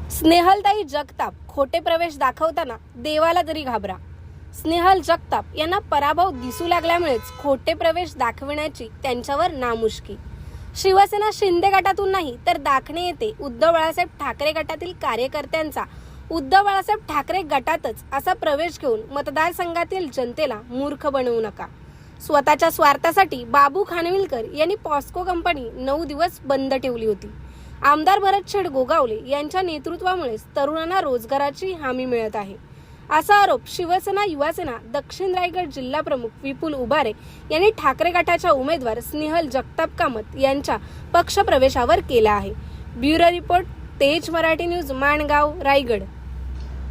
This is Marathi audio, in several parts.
स्नेहलताई जगताप खोटे प्रवेश दाखवताना देवाला तरी घाबरा. स्नेहल जगताप यांना पराभव दिसू लागल्यामुळेच खोटे प्रवेश दाखविण्याची त्यांच्यावर नामुष्की. शिवसेना शिंदे गटातून नाही तर दाखणे येथे उद्धव बाळासाहेब ठाकरे गटातील कार्यकर्त्यांचा उद्धव बाळासाहेब ठाकरे गटातच असा प्रवेश घेऊन मतदारसंघातील जनतेला मूर्ख बनवू नका. स्वतःच्या स्वार्थासाठी बाबू खानविलकर यांनी पॉस्को कंपनी 9 दिवस बंद ठेवली होती. आमदार भरतशेठ गोगावले यांच्या नेतृत्वामुळेच तरुणांना रोजगाराची हमी मिळत आहे, असा आरोप शिवसेना युवासेना दक्षिण रायगड जिल्हा प्रमुख विपुल उबारे यांनी ठाकरे गटाच्या उमेदवार स्नेहल जगताप कामत यांच्या पक्ष प्रवेशावर केला आहे. ब्युरो रिपोर्ट, तेज मराठी न्यूज, माणगाव, रायगड.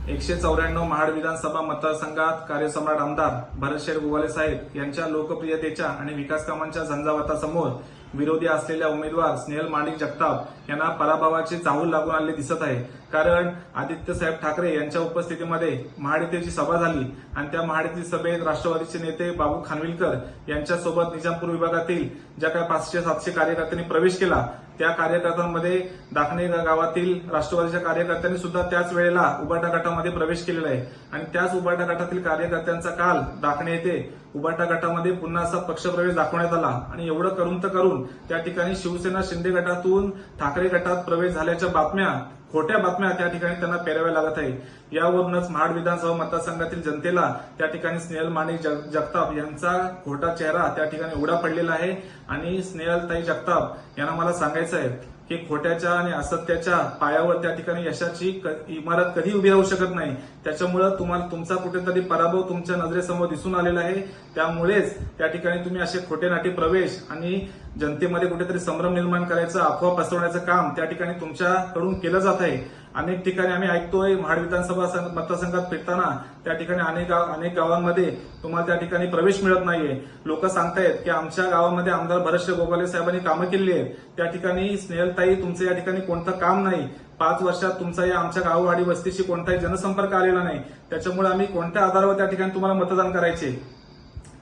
194 महाड विधानसभा मतदारसंघात कार्यसम्राट आमदार भरतशेठ गोगावले साहेब यांच्या लोकप्रियतेच्या आणि विकास कामांच्या झंझावातासमोर विरोधी असलेल्या उमेदवार स्नेहल माणिक जगताप यांना पराभवाचे चाहूल लागून आले दिसत आहे. कारण आदित्य साहेब ठाकरे यांच्या उपस्थितीमध्ये महाड येथे जी सभा झाली आणि त्या महाड येथील सभेत राष्ट्रवादीचे नेते बाबू खानविलकर यांच्यासोबत निजामपूर विभागातील ज्या काही 500-700 कार्यकर्त्यांनी प्रवेश केला, त्या कार्यकर्त्यांमध्ये दाखणे गावातील राष्ट्रवादीच्या कार्यकर्त्यांनी सुद्धा त्याच वेळेला उबाटा गटामध्ये प्रवेश केलेला आहे. आणि त्याच उबाटा गटातील कार्यकर्त्यांचा काल दाखणे येथे उबाटा गटामध्ये पुन्हा असा पक्षप्रवेश दाखवण्यात आला. आणि एवढं करून त्या ठिकाणी शिवसेना शिंदे गटातून ठाकरे गटात प्रवेश झाल्याच्या बातम्या, खोट्या बातम्या त्या ठिकाणी त्यांना पेराव्या लागत आहे. यावरूनच महाड विधानसभा मतदारसंघातील जनतेला त्या ठिकाणी स्नेहल माणिक जगताप यांचा खोटा चेहरा त्या ठिकाणी उघडा पडलेला आहे. आणि स्नेहलताई जगताप यांना मला सांगायचं आहे की खोट्याच्या आणि असत्याच्या पायावर त्या ठिकाणी यशाची इमारत कधी उभी राहू शकत नाही. त्याच्यामुळे तुम्हाला तुमचा कुठेतरी पराभव तुमच्या नजरेसमोर दिसून आलेला आहे. त्यामुळेच त्या ठिकाणी तुम्ही असे खोटे नाटी प्रवेश आणि जनतेमध्ये कुठेतरी संभ्रम निर्माण करायचं, अफवा पसरवण्याचं काम त्या ठिकाणी तुमच्याकडून केलं जात आहे. अनेक ठिकाणी आम्ही ऐकतोय, महाड विधानसभा मतदारसंघात फिरताना त्या ठिकाणी अनेक गावांमध्ये तुम्हाला त्या ठिकाणी प्रवेश मिळत नाहीये. लोक सांगतायत की आमच्या गावामध्ये आमदार भरतशेठ गोगावले साहेबांनी कामं केली आहेत. त्या ठिकाणी स्नेहलताई तुमचं या ठिकाणी कोणतं काम नाही. 5 वर्षात तुमचा या आमच्या गाववाडी वस्तीशी कोणताही जनसंपर्क आलेला नाही. त्याच्यामुळे आम्ही कोणत्या आधारावर त्या ठिकाणी तुम्हाला मतदान करायचे.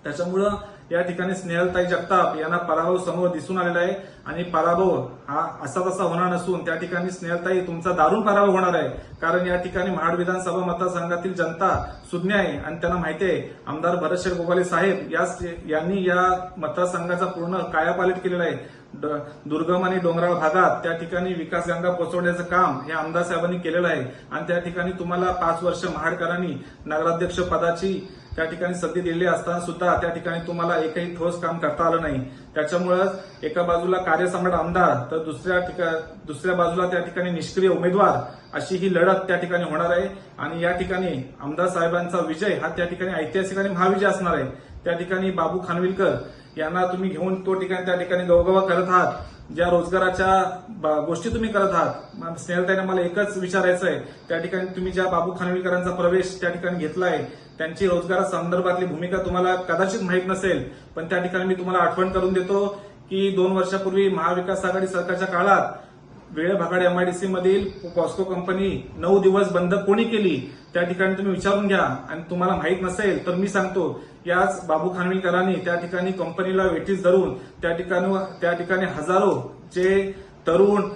त्याच्यामुळं या ठिकाणी स्नेहलताई जगताप यांना पराभव समोर दिसून आलेला आहे. आणि पराभव हा असा तसा होणार नसून त्या ठिकाणी स्नेहलताई तुमचा दारुण पराभव होणार आहे. कारण या ठिकाणी महाड विधानसभा मतदारसंघातील जनता सुज्ञ आहे आणि त्यांना माहिती आहे आमदार भरतशेठ गोगावले साहेब यांनी या मतदारसंघाचा पूर्ण कायापालट केलेला आहे. दुर्गम आणि डोंगराळ भागात त्या ठिकाणी विकास गंगा पोहोचवण्याचं काम हे आमदार साहेबांनी केलेलं आहे. आणि त्या ठिकाणी तुम्हाला 5 वर्ष महाडकरांनी नगराध्यक्ष पदाची त्या ठिकाणी संधी दिलेली असताना सुद्धा त्या ठिकाणी तुम्हाला एकही ठोस काम करता आलं नाही. त्याच्यामुळेच एका बाजूला कार्यसम्राट आमदार तर दुसऱ्या बाजूला त्या ठिकाणी निष्क्रिय उमेदवार अशी ही लढत त्या ठिकाणी होणार आहे. आणि या ठिकाणी आमदार साहेबांचा विजय हा त्या ठिकाणी ऐतिहासिक आणि महाविजय असणार आहे. त्या ठिकाणी बाबू खानविलकर यांना तुम्ही घेऊन तो ठिकाणी त्या ठिकाणी गवगवा करत आहात. ज्या रोजगाराच्या गोष्टी तुम्ही करत आहात, स्नेहलताईंना मला एकच विचारायचं आहे, त्या ठिकाणी तुम्ही ज्या बाबू खानविलकरांचा प्रवेश त्या ठिकाणी घेतलाय त्यांची रोजगारासंदर्भातली भूमिका तुम्हाला कदाचित माहीत नसेल. पण त्या ठिकाणी मी तुम्हाला आठवण करून देतो की 2 वर्षापूर्वी महाविकास आघाडी सरकारच्या काळात वेळेभागाड एमआयडीसी मधील पॉस्को कंपनी 9 दिवस बंद कोणी केली त्या ठिकाणी तुम्ही विचारून घ्या. आणि तुम्हाला माहीत नसेल तर मी सांगतो, याच बाबू खानविलकरांनी त्या ठिकाणी कंपनीला वेठीस धरून त्या ठिकाणी हजारो जे तरुण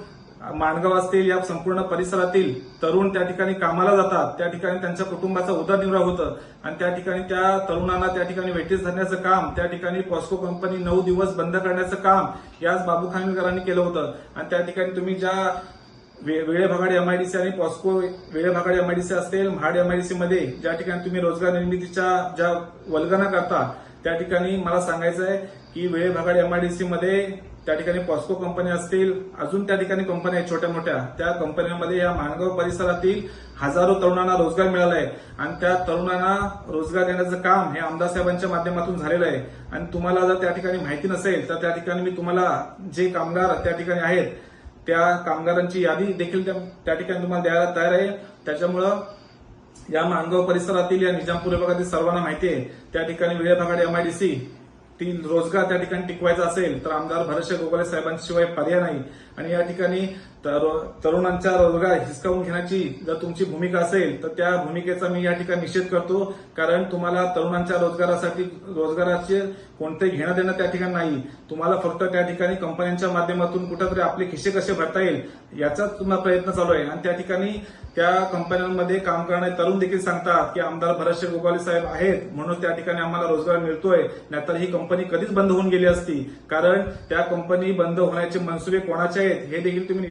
माणगाव असतील या संपूर्ण परिसरातील तरुण त्या ठिकाणी कामाला जातात. त्या ठिकाणी त्यांच्या कुटुंबाचा उदरनिर्वाह होतं. आणि त्या ठिकाणी त्या तरुणांना त्या ठिकाणी वेठीस धरण्याचं काम, त्या ठिकाणी पॉस्को कंपनी 9 दिवस बंद करण्याचं काम याच बाबू खानविलकरांनी केलं होतं. आणि त्या ठिकाणी तुम्ही ज्या वेळेभागाड एमआयडीसी आणि पॉस्को वेळेभागाड एमआयडीसी असेल, महाड एमआयडीसी मध्ये ज्या ठिकाणी तुम्ही रोजगार निर्मितीच्या ज्या वल्गना करता, त्या ठिकाणी मला सांगायचं आहे की वेळेभागाड एमआयडीसी मध्ये त्या ठिकाणी पॉस्को कंपनी असतील, अजून त्या ठिकाणी कंपन्या आहेत छोट्या मोठ्या, त्या कंपन्यांमध्ये या माणगाव परिसरातील हजारो तरुणांना रोजगार मिळाला आहे. आणि त्या तरुणांना रोजगार देण्याचं काम हे आमदार साहेबांच्या माध्यमातून झालेलं आहे. आणि तुम्हाला जर त्या ठिकाणी माहिती नसेल तर त्या ठिकाणी मी तुम्हाला जे कामगार त्या ठिकाणी आहेत त्या कामगारांची यादी देखील त्या ठिकाणी तुम्हाला द्यायला तयार आहे. त्याच्यामुळं या माणगाव परिसरातील या निजामपूर विभागातील सर्वांना माहिती आहे, त्या ठिकाणी वेळेभागाड एमआयडीसी रोजगार त्या ठिकाणी टिकवायचा असेल तर आमदार भरतशेठ गोगावले साहेबांशिवाय पर्याय नाही. आणि या ठिकाणी तरुणांचा रोजगार हिसकावून घेण्याची जर तुमची भूमिका असेल तर त्या भूमिकेचा मी या ठिकाणी निषेध करतो. कारण तुम्हाला तरुणांच्या रोजगाराचे कोणतेही घेणं देणं त्या ठिकाणी नाही. तुम्हाला फक्त त्या ठिकाणी कंपन्यांच्या माध्यमातून कुठेतरी आपले खिसे कसे भरता येईल याचाच तुम्हाला प्रयत्न चालू आहे. आणि त्या ठिकाणी त्या कंपन्यांमध्ये काम करणारे तरुण देखील सांगतात की आमदार भरतशेठ गोगावले साहेब आहेत म्हणून त्या ठिकाणी आम्हाला रोजगार मिळतोय, नाहीतर ही कंपनी कधीच बंद होऊन गेली असती. कारण त्या कंपनी बंद होण्याचे मनसुबे कोणाचे आहेत हे देखील तुम्ही